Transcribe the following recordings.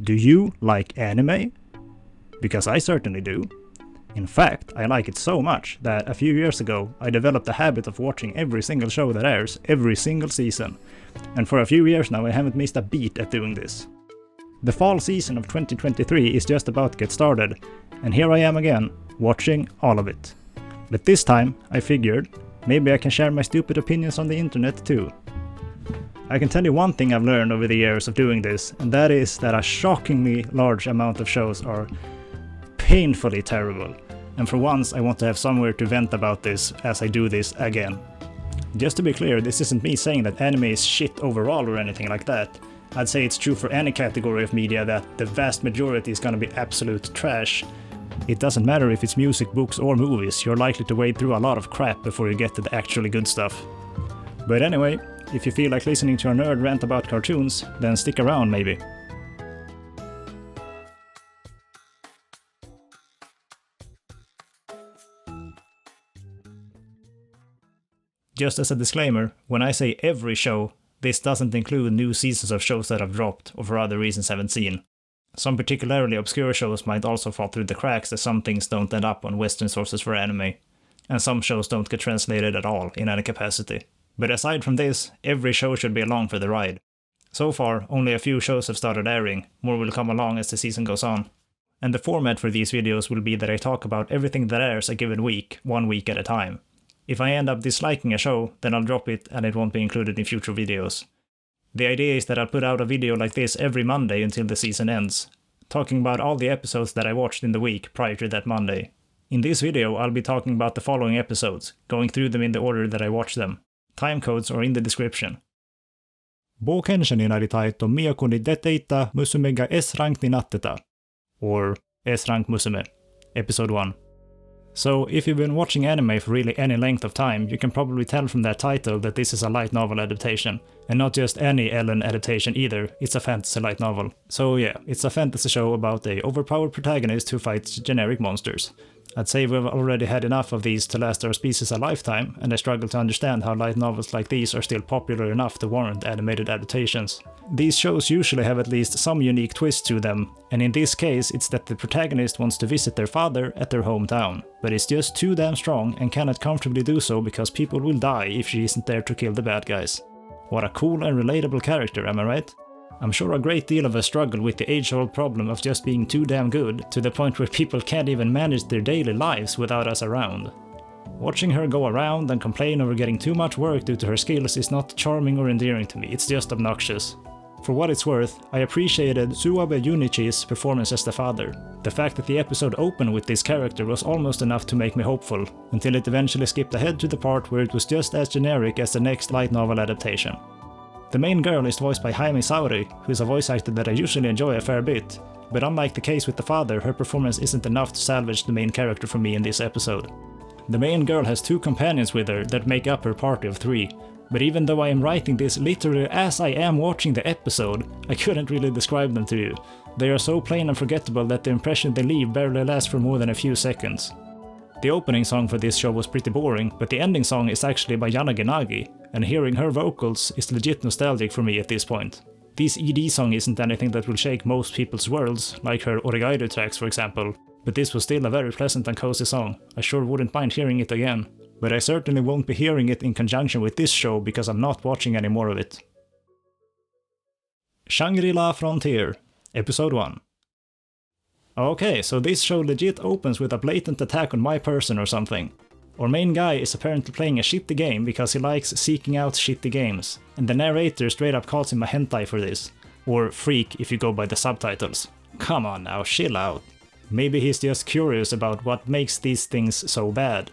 Do you like anime? Because I certainly do. In fact, I like it so much that a few years ago I developed a habit of watching every single show that airs every single season. And for a few years now I haven't missed a beat at doing this. The fall season of 2023 is just about to get started, and here I am again, watching all of it. But this time, I figured, maybe I can share my stupid opinions on the internet too. I can tell you one thing I've learned over the years of doing this, and that is that a shockingly large amount of shows are painfully terrible. And for once, I want to have somewhere to vent about this as I do this again. Just to be clear, this isn't me saying that anime is shit overall or anything like that. I'd say it's true for any category of media that the vast majority is gonna be absolute trash. It doesn't matter if it's music, books or movies, you're likely to wade through a lot of crap before you get to the actually good stuff. But anyway, if you feel like listening to a nerd rant about cartoons, then stick around maybe. Just as a disclaimer, when I say every show, this doesn't include new seasons of shows that have dropped or for other reasons haven't seen. Some particularly obscure shows might also fall through the cracks as some things don't end up on Western sources for anime, and some shows don't get translated at all in any capacity. But aside from this, every show should be along for the ride. So far, only a few shows have started airing, more will come along as the season goes on. And the format for these videos will be that I talk about everything that airs a given week, 1 week at a time. If I end up disliking a show, then I'll drop it and it won't be included in future videos. The idea is that I'll put out a video like this every Monday until the season ends, talking about all the episodes that I watched in the week prior to that Monday. In this video, I'll be talking about the following episodes, going through them in the order that I watched them. Timecodes are in the description. Banken-kun ni naritai to Miyako ni detteita Musume ga S-rank ni natteta. Or S-rank Musume. Episode 1. So, if you've been watching anime for really any length of time, you can probably tell from that title that this is a light novel adaptation. And not just any Ellen adaptation either, it's a fantasy light novel. So yeah, it's a fantasy show about a overpowered protagonist who fights generic monsters. I'd say we've already had enough of these to last our species a lifetime, and I struggle to understand how light novels like these are still popular enough to warrant animated adaptations. These shows usually have at least some unique twist to them, and in this case it's that the protagonist wants to visit their father at their hometown, but is just too damn strong and cannot comfortably do so because people will die if she isn't there to kill the bad guys. What a cool and relatable character, am I right? I'm sure a great deal of us struggle with the age-old problem of just being too damn good, to the point where people can't even manage their daily lives without us around. Watching her go around and complain over getting too much work due to her skills is not charming or endearing to me, it's just obnoxious. For what it's worth, I appreciated Suabe Junichi's performance as the father. The fact that the episode opened with this character was almost enough to make me hopeful, until it eventually skipped ahead to the part where it was just as generic as the next light novel adaptation. The main girl is voiced by Jaime Sauri, who is a voice actor that I usually enjoy a fair bit, but unlike the case with the father, her performance isn't enough to salvage the main character for me in this episode. The main girl has 2 companions with her that make up her party of 3, but even though I am writing this literally as I am watching the episode, I couldn't really describe them to you. They are so plain and forgettable that the impression they leave barely lasts for more than a few seconds. The opening song for this show was pretty boring, but the ending song is actually by Yanagi Nagi, and hearing her vocals is legit nostalgic for me at this point. This ED song isn't anything that will shake most people's worlds, like her Origairu tracks for example, but this was still a very pleasant and cozy song. I sure wouldn't mind hearing it again, but I certainly won't be hearing it in conjunction with this show because I'm not watching any more of it. Shangri-La Frontier, Episode 1. Okay, so this show legit opens with a blatant attack on my person or something. Our main guy is apparently playing a shitty game because he likes seeking out shitty games, and the narrator straight up calls him a hentai for this. Or freak if you go by the subtitles. Come on now, chill out. Maybe he's just curious about what makes these things so bad.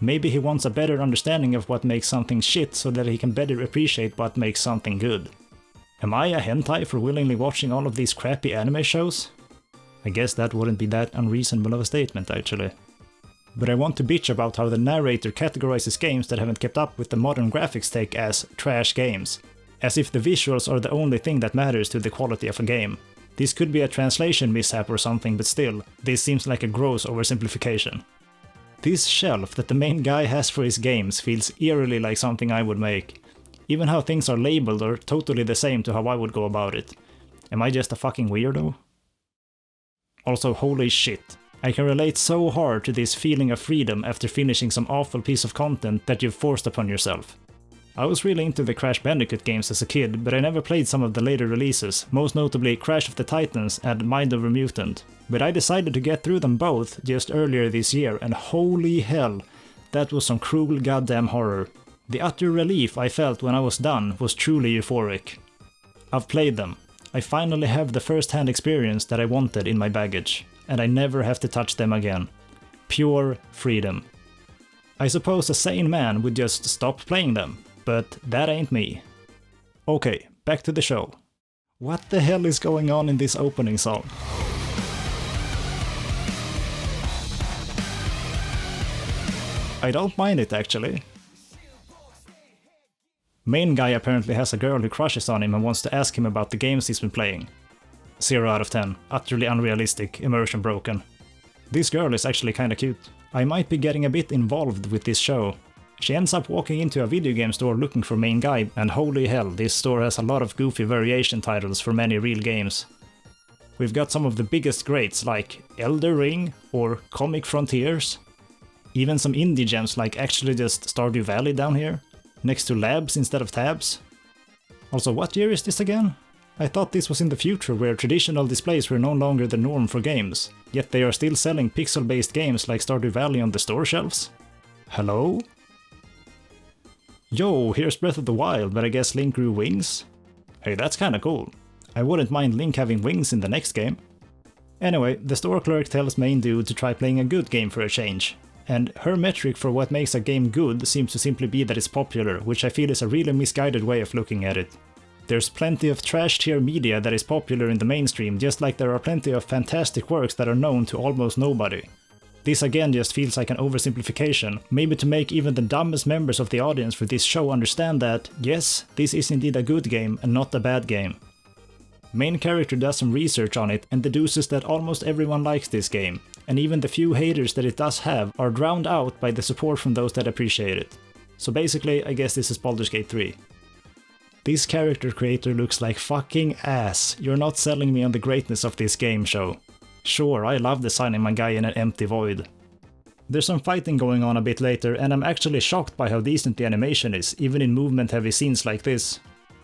Maybe he wants a better understanding of what makes something shit so that he can better appreciate what makes something good. Am I a hentai for willingly watching all of these crappy anime shows? I guess that wouldn't be that unreasonable of a statement actually. But I want to bitch about how the narrator categorizes games that haven't kept up with the modern graphics take as trash games. As if the visuals are the only thing that matters to the quality of a game. This could be a translation mishap or something, but still, this seems like a gross oversimplification. This shelf that the main guy has for his games feels eerily like something I would make. Even how things are labeled are totally the same to how I would go about it. Am I just a fucking weirdo? Also, holy shit. I can relate so hard to this feeling of freedom after finishing some awful piece of content that you've forced upon yourself. I was really into the Crash Bandicoot games as a kid, but I never played some of the later releases, most notably Crash of the Titans and Mind Over Mutant. But I decided to get through them both just earlier this year, and holy hell, that was some cruel goddamn horror. The utter relief I felt when I was done was truly euphoric. I've played them. I finally have the first-hand experience that I wanted in my baggage, and I never have to touch them again. Pure freedom. I suppose a sane man would just stop playing them, but that ain't me. Okay, back to the show. What the hell is going on in this opening song? I don't mind it actually. Main guy apparently has a girl who crushes on him and wants to ask him about the games he's been playing. 0 out of 10, utterly unrealistic, immersion broken. This girl is actually kinda cute. I might be getting a bit involved with this show. She ends up walking into a video game store looking for main guy, and holy hell, this store has a lot of goofy variation titles for many real games. We've got some of the biggest greats like Elder Ring or Comic Frontiers. Even some indie gems like actually just Stardew Valley down here, next to labs instead of tabs. Also, what year is this again? I thought this was in the future where traditional displays were no longer the norm for games, yet they are still selling pixel-based games like Stardew Valley on the store shelves? Hello? Yo, here's Breath of the Wild, but I guess Link grew wings? Hey, that's kinda cool. I wouldn't mind Link having wings in the next game. Anyway, the store clerk tells main dude to try playing a good game for a change. And her metric for what makes a game good seems to simply be that it's popular, which I feel is a really misguided way of looking at it. There's plenty of trash tier media that is popular in the mainstream, just like there are plenty of fantastic works that are known to almost nobody. This again just feels like an oversimplification, maybe to make even the dumbest members of the audience for this show understand that, yes, this is indeed a good game and not a bad game. Main character does some research on it and deduces that almost everyone likes this game, and even the few haters that it does have are drowned out by the support from those that appreciate it. So basically, I guess this is Baldur's Gate 3. This character creator looks like fucking ass. You're not selling me on the greatness of this game show. Sure, I love designing my guy in an empty void. There's some fighting going on a bit later, and I'm actually shocked by how decent the animation is, even in movement-heavy scenes like this.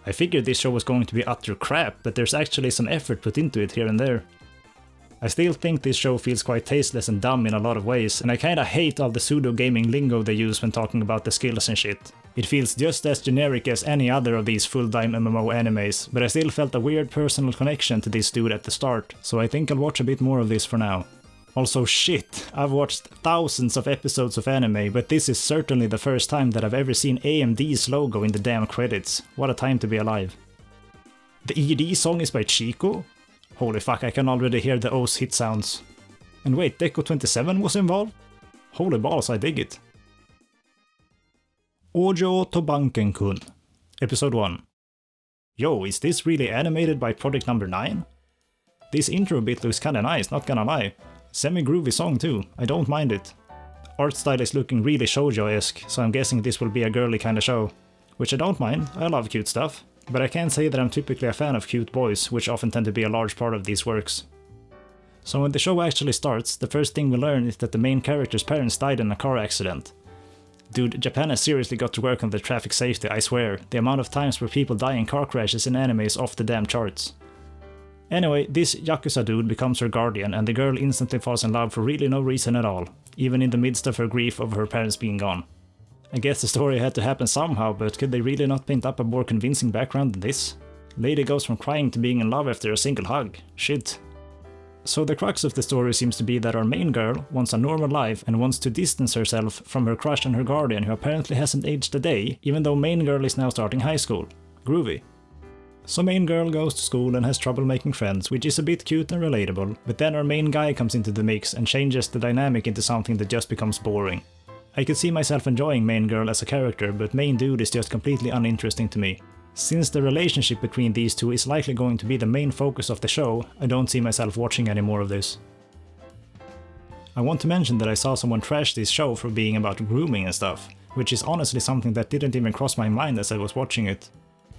I figured this show was going to be utter crap, but there's actually some effort put into it here and there. I still think this show feels quite tasteless and dumb in a lot of ways, and I kinda hate all the pseudo-gaming lingo they use when talking about the skills and shit. It feels just as generic as any other of these full-time MMO animes, but I still felt a weird personal connection to this dude at the start, so I think I'll watch a bit more of this for now. Also shit, I've watched thousands of episodes of anime, but this is certainly the first time that I've ever seen AMD's logo in the damn credits. What a time to be alive. The ED song is by Chico? Holy fuck, I can already hear the O's hit sounds. And wait, Deco 27 was involved? Holy balls, I dig it. Ojou to Banken-kun, Episode 1. Yo, is this really animated by Project Number 9? This intro bit looks kinda nice, not gonna lie. Semi-groovy song too, I don't mind it. Art style is looking really shoujo-esque, so I'm guessing this will be a girly kinda show. Which I don't mind, I love cute stuff. But I can't say that I'm typically a fan of cute boys, which often tend to be a large part of these works. So when the show actually starts, the first thing we learn is that the main character's parents died in a car accident. Dude, Japan has seriously got to work on their traffic safety, I swear. The amount of times where people die in car crashes in anime is off the damn charts. Anyway, this Yakuza dude becomes her guardian, and the girl instantly falls in love for really no reason at all, even in the midst of her grief over her parents being gone. I guess the story had to happen somehow, but could they really not paint up a more convincing background than this? Lady goes from crying to being in love after a single hug. Shit. So the crux of the story seems to be that our main girl wants a normal life and wants to distance herself from her crush on her guardian, who apparently hasn't aged a day, even though main girl is now starting high school. Groovy. So main girl goes to school and has trouble making friends, which is a bit cute and relatable, but then our main guy comes into the mix and changes the dynamic into something that just becomes boring. I could see myself enjoying main girl as a character, but main dude is just completely uninteresting to me. Since the relationship between these two is likely going to be the main focus of the show, I don't see myself watching any more of this. I want to mention that I saw someone trash this show for being about grooming and stuff, which is honestly something that didn't even cross my mind as I was watching it.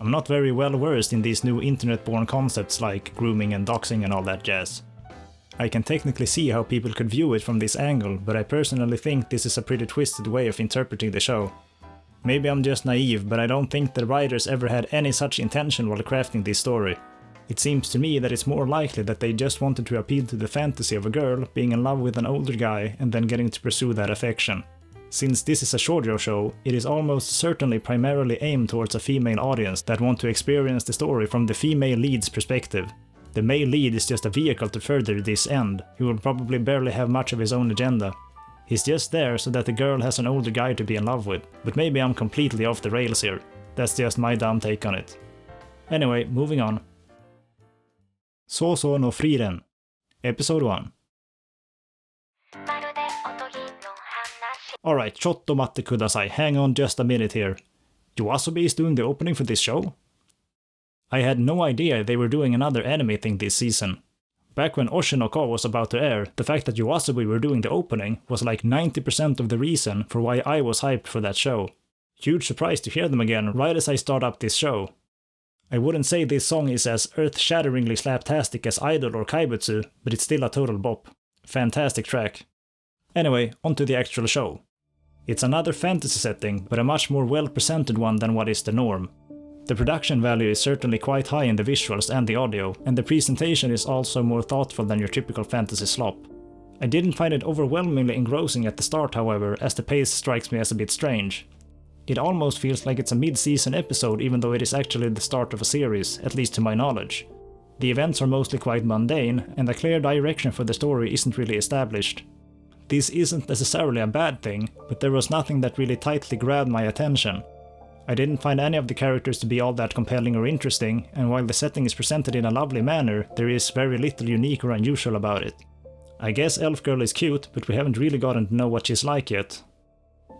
I'm not very well versed in these new internet-born concepts like grooming and doxing and all that jazz. I can technically see how people could view it from this angle, but I personally think this is a pretty twisted way of interpreting the show. Maybe I'm just naive, but I don't think the writers ever had any such intention while crafting this story. It seems to me that it's more likely that they just wanted to appeal to the fantasy of a girl being in love with an older guy and then getting to pursue that affection. Since this is a shoujo show, it is almost certainly primarily aimed towards a female audience that want to experience the story from the female lead's perspective. The male lead is just a vehicle to further this end. He will probably barely have much of his own agenda. He's just there so that the girl has an older guy to be in love with, but maybe I'm completely off the rails here. That's just my dumb take on it. Anyway, moving on. Sousou no Frieren, Episode 1. Alright, chotto matte kudasai, hang on just a minute here. Yoasobi is doing the opening for this show? I had no idea they were doing another anime thing this season. Back when Oshinoko was about to air, the fact that Yoasobi were doing the opening was like 90% of the reason for why I was hyped for that show. Huge surprise to hear them again right as I start up this show. I wouldn't say this song is as earth-shatteringly slaptastic as Idol or Kaibutsu, but it's still a total bop. Fantastic track. Anyway, onto the actual show. It's another fantasy setting, but a much more well-presented one than what is the norm. The production value is certainly quite high in the visuals and the audio, and the presentation is also more thoughtful than your typical fantasy slop. I didn't find it overwhelmingly engrossing at the start, however, as the pace strikes me as a bit strange. It almost feels like it's a mid-season episode even though it is actually the start of a series, at least to my knowledge. The events are mostly quite mundane, and a clear direction for the story isn't really established. This isn't necessarily a bad thing, but there was nothing that really tightly grabbed my attention. I didn't find any of the characters to be all that compelling or interesting, and while the setting is presented in a lovely manner, there is very little unique or unusual about it. I guess Elf Girl is cute, but we haven't really gotten to know what she's like yet.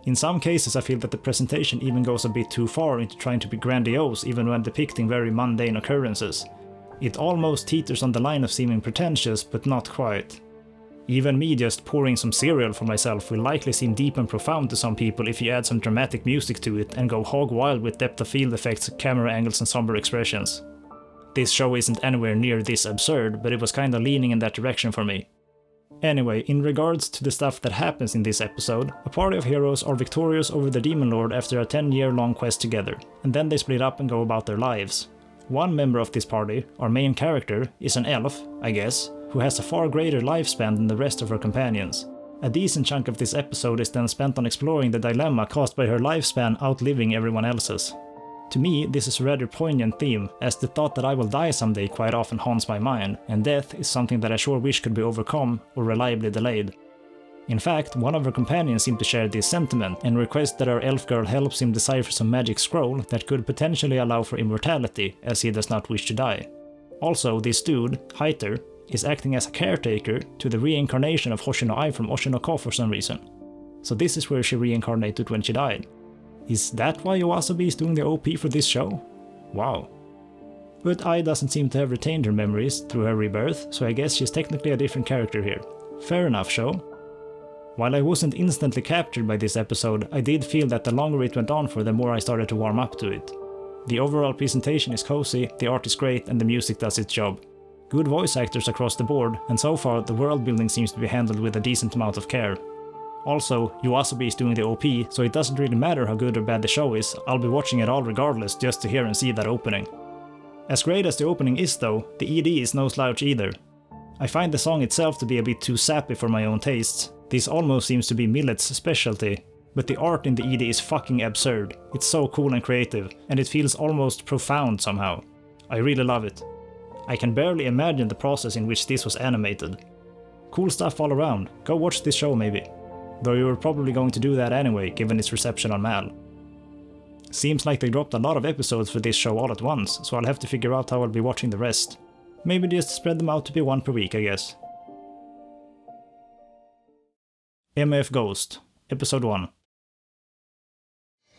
In some cases I feel that the presentation even goes a bit too far into trying to be grandiose even when depicting very mundane occurrences. It almost teeters on the line of seeming pretentious, but not quite. Even me just pouring some cereal for myself will likely seem deep and profound to some people if you add some dramatic music to it and go hog wild with depth of field effects, camera angles and somber expressions. This show isn't anywhere near this absurd, but it was kinda leaning in that direction for me. Anyway, in regards to the stuff that happens in this episode, a party of heroes are victorious over the Demon Lord after a 10-year-long quest together, and then they split up and go about their lives. One member of this party, our main character, is an elf, I guess, who has a far greater lifespan than the rest of her companions. A decent chunk of this episode is then spent on exploring the dilemma caused by her lifespan outliving everyone else's. To me, this is a rather poignant theme, as the thought that I will die someday quite often haunts my mind, and death is something that I sure wish could be overcome or reliably delayed. In fact, one of her companions seemed to share this sentiment and requests that our elf girl helps him decipher some magic scroll that could potentially allow for immortality, as he does not wish to die. Also, this dude, Heiter, is acting as a caretaker to the reincarnation of Hoshino-ai from Oshinoko for some reason. So this is where she reincarnated when she died. Is that why Yoasobi is doing the OP for this show? Wow. But Ai doesn't seem to have retained her memories through her rebirth, so I guess she's technically a different character here. Fair enough, show. While I wasn't instantly captured by this episode, I did feel that the longer it went on for, the more I started to warm up to it. The overall presentation is cozy, the art is great, and the music does its job. Good voice actors across the board, and so far the world building seems to be handled with a decent amount of care. Also, Yoasobi is doing the OP, so it doesn't really matter how good or bad the show is, I'll be watching it all regardless just to hear and see that opening. As great as the opening is though, the ED is no slouch either. I find the song itself to be a bit too sappy for my own tastes. This almost seems to be Millet's specialty, but the art in the ED is fucking absurd. It's so cool and creative, and it feels almost profound somehow. I really love it. I can barely imagine the process in which this was animated. Cool stuff all around, go watch this show maybe. Though you were probably going to do that anyway, given its reception on Mal. Seems like they dropped a lot of episodes for this show all at once, so I'll have to figure out how I'll be watching the rest. Maybe just spread them out to be one per week, I guess. MF Ghost, Episode 1.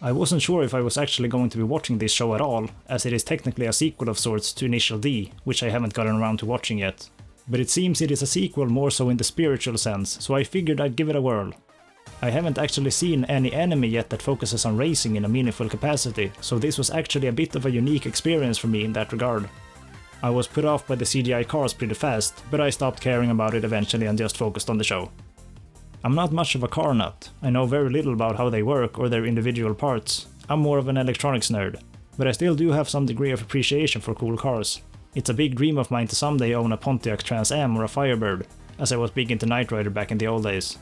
I wasn't sure if I was actually going to be watching this show at all, as it is technically a sequel of sorts to Initial D, which I haven't gotten around to watching yet. But it seems it is a sequel more so in the spiritual sense, so I figured I'd give it a whirl. I haven't actually seen any anime yet that focuses on racing in a meaningful capacity, so this was actually a bit of a unique experience for me in that regard. I was put off by the CGI cars pretty fast, but I stopped caring about it eventually and just focused on the show. I'm not much of a car nut, I know very little about how they work or their individual parts. I'm more of an electronics nerd, but I still do have some degree of appreciation for cool cars. It's a big dream of mine to someday own a Pontiac Trans Am or a Firebird, as I was big into Knight Rider back in the old days.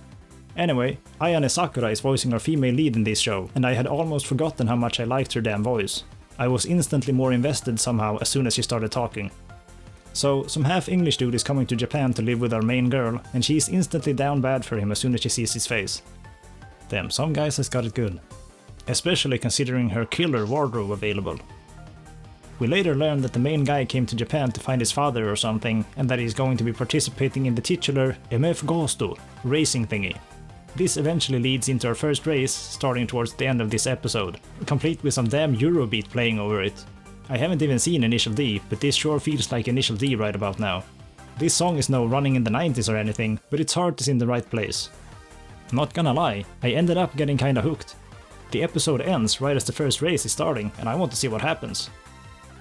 Anyway, Ayane Sakura is voicing our female lead in this show, and I had almost forgotten how much I liked her damn voice. I was instantly more invested somehow as soon as she started talking. So, some half-English dude is coming to Japan to live with our main girl, and she's instantly down bad for him as soon as she sees his face. Damn, some guys has got it good. Especially considering her killer wardrobe available. We later learned that the main guy came to Japan to find his father or something, and that he's going to be participating in the titular MF Gosto racing thingy. This eventually leads into our first race, starting towards the end of this episode, complete with some damn Eurobeat playing over it. I haven't even seen Initial D, but this sure feels like Initial D right about now. This song is no running in the 90s or anything, but its heart is in the right place. Not gonna lie, I ended up getting kinda hooked. The episode ends right as the first race is starting, and I want to see what happens.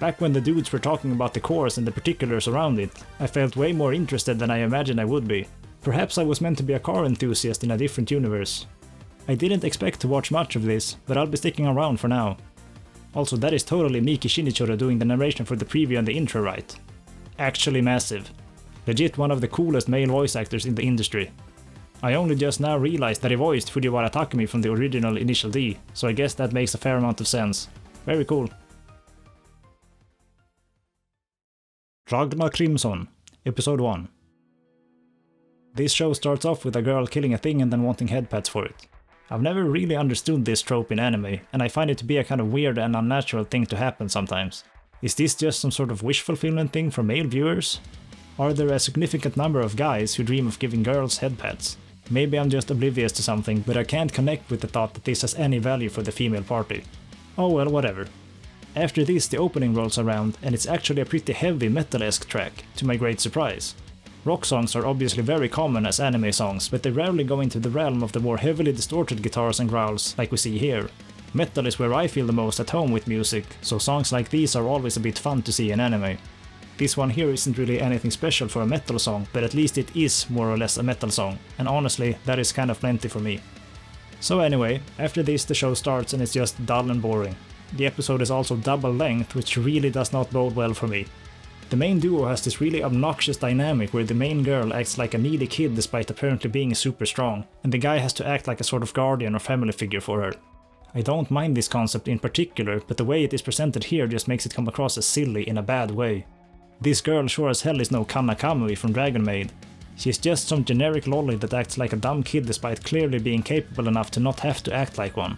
Back when the dudes were talking about the course and the particulars around it, I felt way more interested than I imagined I would be. Perhaps I was meant to be a car enthusiast in a different universe. I didn't expect to watch much of this, but I'll be sticking around for now. Also, that is totally Miki Shinichiro doing the narration for the preview and the intro right. Actually massive. Legit one of the coolest male voice actors in the industry. I only just now realized that he voiced Fujiwara Takumi from the original Initial D, so I guess that makes a fair amount of sense. Very cool. Ragna Crimson, Episode 1. This show starts off with a girl killing a thing and then wanting head pats for it. I've never really understood this trope in anime, and I find it to be a kind of weird and unnatural thing to happen sometimes. Is this just some sort of wish fulfillment thing for male viewers? Are there a significant number of guys who dream of giving girls head pats? Maybe I'm just oblivious to something, but I can't connect with the thought that this has any value for the female party. Oh well, whatever. After this, the opening rolls around, and it's actually a pretty heavy metal-esque track, to my great surprise. Rock songs are obviously very common as anime songs, but they rarely go into the realm of the more heavily distorted guitars and growls like we see here. Metal is where I feel the most at home with music, so songs like these are always a bit fun to see in anime. This one here isn't really anything special for a metal song, but at least it is more or less a metal song, and honestly, that is kind of plenty for me. So anyway, after this the show starts and it's just dull and boring. The episode is also double length, which really does not bode well for me. The main duo has this really obnoxious dynamic where the main girl acts like a needy kid despite apparently being super strong, and the guy has to act like a sort of guardian or family figure for her. I don't mind this concept in particular, but the way it is presented here just makes it come across as silly in a bad way. This girl sure as hell is no Kana Kamui from Dragon Maid. She's just some generic lolly that acts like a dumb kid despite clearly being capable enough to not have to act like one.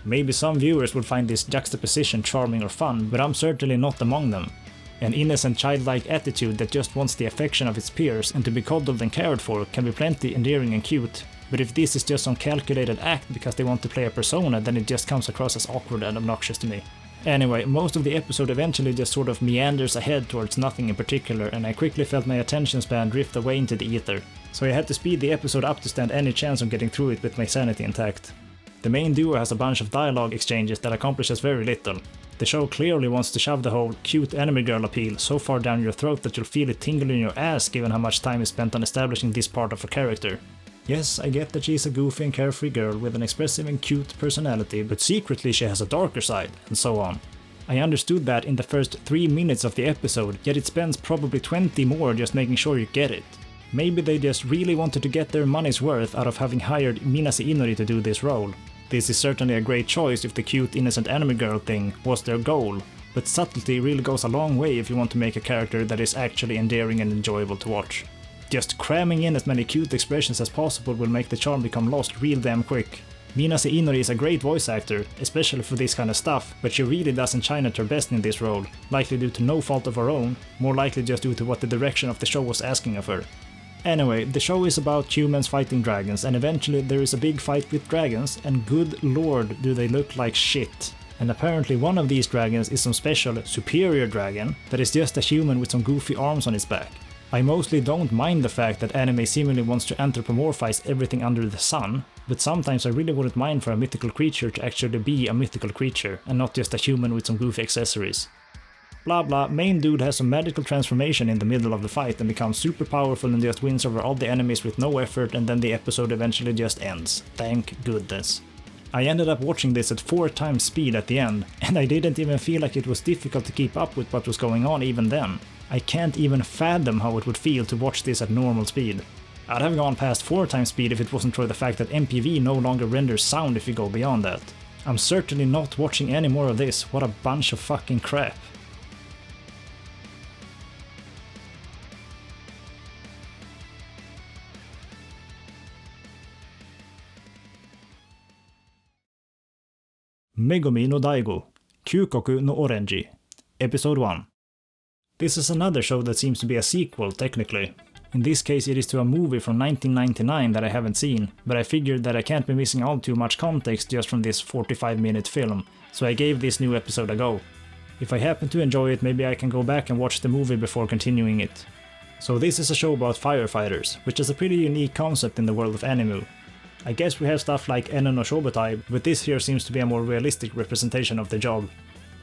Maybe some viewers would find this juxtaposition charming or fun, but I'm certainly not among them. An innocent childlike attitude that just wants the affection of its peers and to be coddled and cared for can be plenty endearing and cute, but if this is just some calculated act because they want to play a persona, then it just comes across as awkward and obnoxious to me. Anyway, most of the episode eventually just sort of meanders ahead towards nothing in particular, and I quickly felt my attention span drift away into the ether, so I had to speed the episode up to stand any chance of getting through it with my sanity intact. The main duo has a bunch of dialogue exchanges that accomplishes very little. The show clearly wants to shove the whole cute anime girl appeal so far down your throat that you'll feel it tingle in your ass given how much time is spent on establishing this part of her character. Yes, I get that she's a goofy and carefree girl with an expressive and cute personality, but secretly she has a darker side, and so on. I understood that in the first 3 minutes of the episode, yet it spends probably 20 more just making sure you get it. Maybe they just really wanted to get their money's worth out of having hired Minase Inori to do this role. This is certainly a great choice if the cute innocent anime girl thing was their goal, but subtlety really goes a long way if you want to make a character that is actually endearing and enjoyable to watch. Just cramming in as many cute expressions as possible will make the charm become lost real damn quick. Minase Inori is a great voice actor, especially for this kind of stuff, but she really doesn't shine at her best in this role, likely due to no fault of her own, more likely just due to what the direction of the show was asking of her. Anyway, the show is about humans fighting dragons, and eventually there is a big fight with dragons, and good lord do they look like shit. And apparently one of these dragons is some special, superior dragon that is just a human with some goofy arms on its back. I mostly don't mind the fact that anime seemingly wants to anthropomorphize everything under the sun, but sometimes I really wouldn't mind for a mythical creature to actually be a mythical creature, and not just a human with some goofy accessories. Blah blah, main dude has a magical transformation in the middle of the fight and becomes super powerful and just wins over all the enemies with no effort, and then the episode eventually just ends. Thank goodness. I ended up watching this at 4 times speed at the end, and I didn't even feel like it was difficult to keep up with what was going on even then. I can't even fathom how it would feel to watch this at normal speed. I'd have gone past 4 times speed if it wasn't for the fact that MPV no longer renders sound if you go beyond that. I'm certainly not watching any more of this, what a bunch of fucking crap. Megumi no Daigo, Kyuukoku no Orenji, Episode 1. This is another show that seems to be a sequel, technically. In this case it is to a movie from 1999 that I haven't seen, but I figured that I can't be missing all too much context just from this 45-minute film, so I gave this new episode a go. If I happen to enjoy it, maybe I can go back and watch the movie before continuing it. So this is a show about firefighters, which is a pretty unique concept in the world of anime. I guess we have stuff like Enen no Shobutai, but this here seems to be a more realistic representation of the job.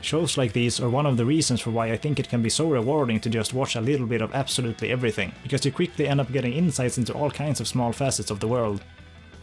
Shows like these are one of the reasons for why I think it can be so rewarding to just watch a little bit of absolutely everything, because you quickly end up getting insights into all kinds of small facets of the world.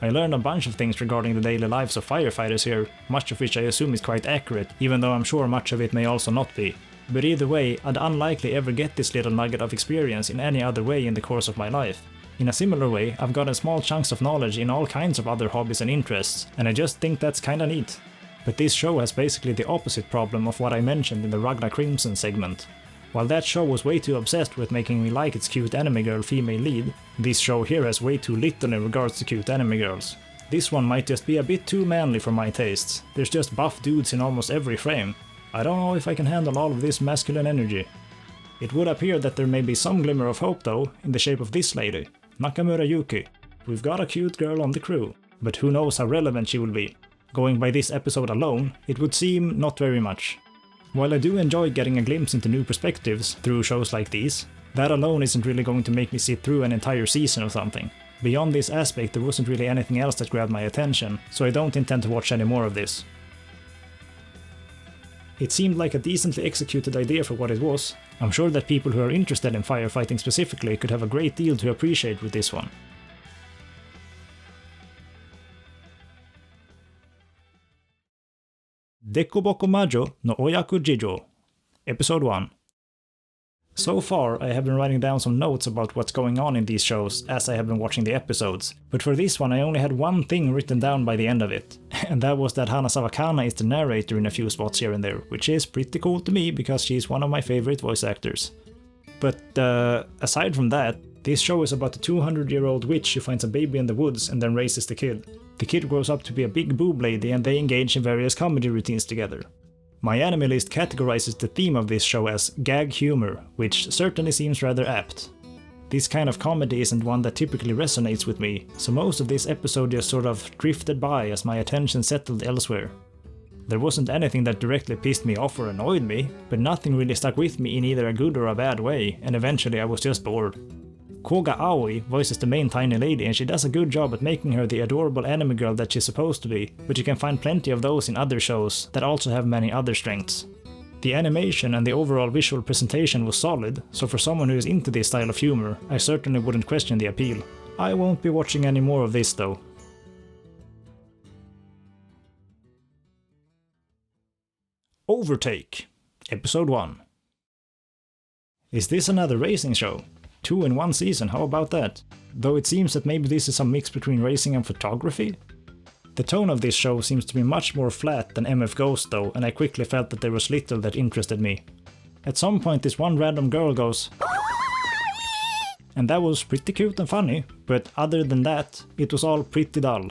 I learned a bunch of things regarding the daily lives of firefighters here, much of which I assume is quite accurate, even though I'm sure much of it may also not be. But either way, I'd unlikely ever get this little nugget of experience in any other way in the course of my life. In a similar way, I've gotten small chunks of knowledge in all kinds of other hobbies and interests, and I just think that's kinda neat. But this show has basically the opposite problem of what I mentioned in the Ragna Crimson segment. While that show was way too obsessed with making me like its cute anime girl female lead, this show here has way too little in regards to cute anime girls. This one might just be a bit too manly for my tastes. There's just buff dudes in almost every frame. I don't know if I can handle all of this masculine energy. It would appear that there may be some glimmer of hope though, in the shape of this lady, Nakamura Yuki. We've got a cute girl on the crew, but who knows how relevant she will be. Going by this episode alone, it would seem not very much. While I do enjoy getting a glimpse into new perspectives through shows like these, that alone isn't really going to make me sit through an entire season or something. Beyond this aspect there wasn't really anything else that grabbed my attention, so I don't intend to watch any more of this. It seemed like a decently executed idea for what it was. I'm sure that people who are interested in firefighting specifically could have a great deal to appreciate with this one. Dekoboko Majo no Oyako Jijou, Episode 1. So far, I have been writing down some notes about what's going on in these shows as I have been watching the episodes, but for this one I only had one thing written down by the end of it, and that was that Hanazawa Kana is the narrator in a few spots here and there, which is pretty cool to me because she's one of my favorite voice actors. But aside from that, this show is about a 200-year-old witch who finds a baby in the woods and then raises the kid. The kid grows up to be a big boob lady and they engage in various comedy routines together. My anime list categorizes the theme of this show as gag humor, which certainly seems rather apt. This kind of comedy isn't one that typically resonates with me, so most of this episode just sort of drifted by as my attention settled elsewhere. There wasn't anything that directly pissed me off or annoyed me, but nothing really stuck with me in either a good or a bad way, and eventually I was just bored. Koga Aoi voices the main tiny lady and she does a good job at making her the adorable anime girl that she's supposed to be, but you can find plenty of those in other shows that also have many other strengths. The animation and the overall visual presentation was solid, so for someone who is into this style of humor, I certainly wouldn't question the appeal. I won't be watching any more of this though. Overtake, Episode 1. Is this another racing show? 2 in 1 season, how about that? Though it seems that maybe this is some mix between racing and photography? The tone of this show seems to be much more flat than MF Ghost though, and I quickly felt that there was little that interested me. At some point this one random girl goes and that was pretty cute and funny, but other than that, it was all pretty dull.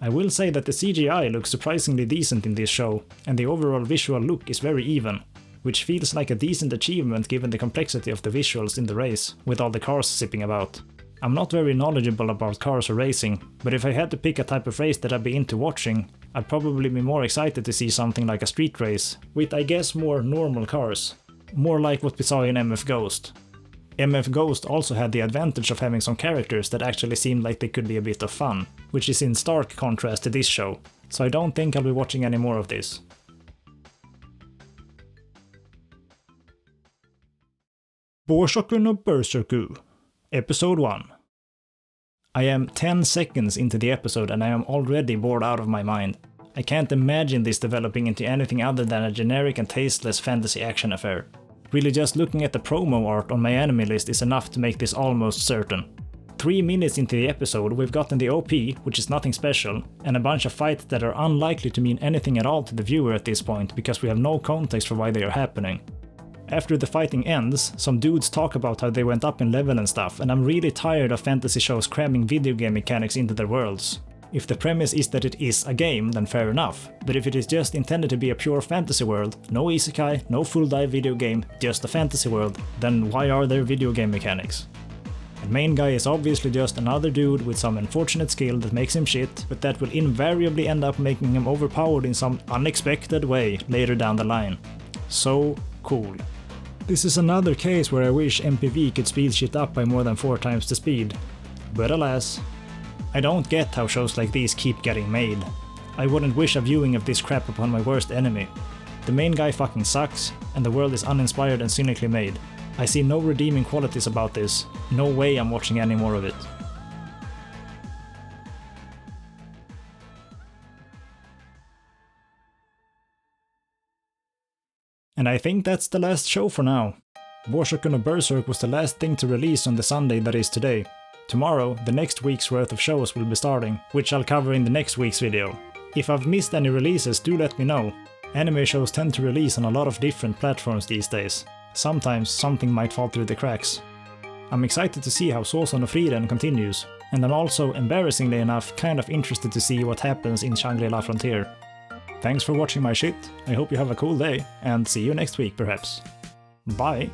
I will say that the CGI looks surprisingly decent in this show, and the overall visual look is very even, which feels like a decent achievement given the complexity of the visuals in the race, with all the cars zipping about. I'm not very knowledgeable about cars or racing, but if I had to pick a type of race that I'd be into watching, I'd probably be more excited to see something like a street race, with I guess more normal cars. More like what we saw in MF Ghost. MF Ghost also had the advantage of having some characters that actually seemed like they could be a bit of fun, which is in stark contrast to this show, so I don't think I'll be watching any more of this. Boushoku no Berserku, Episode 1. I am 10 seconds into the episode and I am already bored out of my mind. I can't imagine this developing into anything other than a generic and tasteless fantasy action affair. Really just looking at the promo art on my anime list is enough to make this almost certain. 3 minutes into the episode we've gotten the OP, which is nothing special, and a bunch of fights that are unlikely to mean anything at all to the viewer at this point because we have no context for why they are happening. After the fighting ends, some dudes talk about how they went up in level and stuff, and I'm really tired of fantasy shows cramming video game mechanics into their worlds. If the premise is that it is a game, then fair enough, but if it is just intended to be a pure fantasy world, no isekai, no full dive video game, just a fantasy world, then why are there video game mechanics? The main guy is obviously just another dude with some unfortunate skill that makes him shit, but that will invariably end up making him overpowered in some unexpected way later down the line. So cool. This is another case where I wish MPV could speed shit up by more than 4 times the speed. But alas. I don't get how shows like these keep getting made. I wouldn't wish a viewing of this crap upon my worst enemy. The main guy fucking sucks, and the world is uninspired and cynically made. I see no redeeming qualities about this. No way I'm watching any more of it. And I think that's the last show for now. Boushoku no Berserk was the last thing to release on the Sunday that is today. Tomorrow, the next week's worth of shows will be starting, which I'll cover in the next week's video. If I've missed any releases, do let me know. Anime shows tend to release on a lot of different platforms these days. Sometimes something might fall through the cracks. I'm excited to see how Sousou no Frieren continues, and I'm also, embarrassingly enough, kind of interested to see what happens in Shangri-La Frontier. Thanks for watching my shit, I hope you have a cool day, and see you next week perhaps. Bye!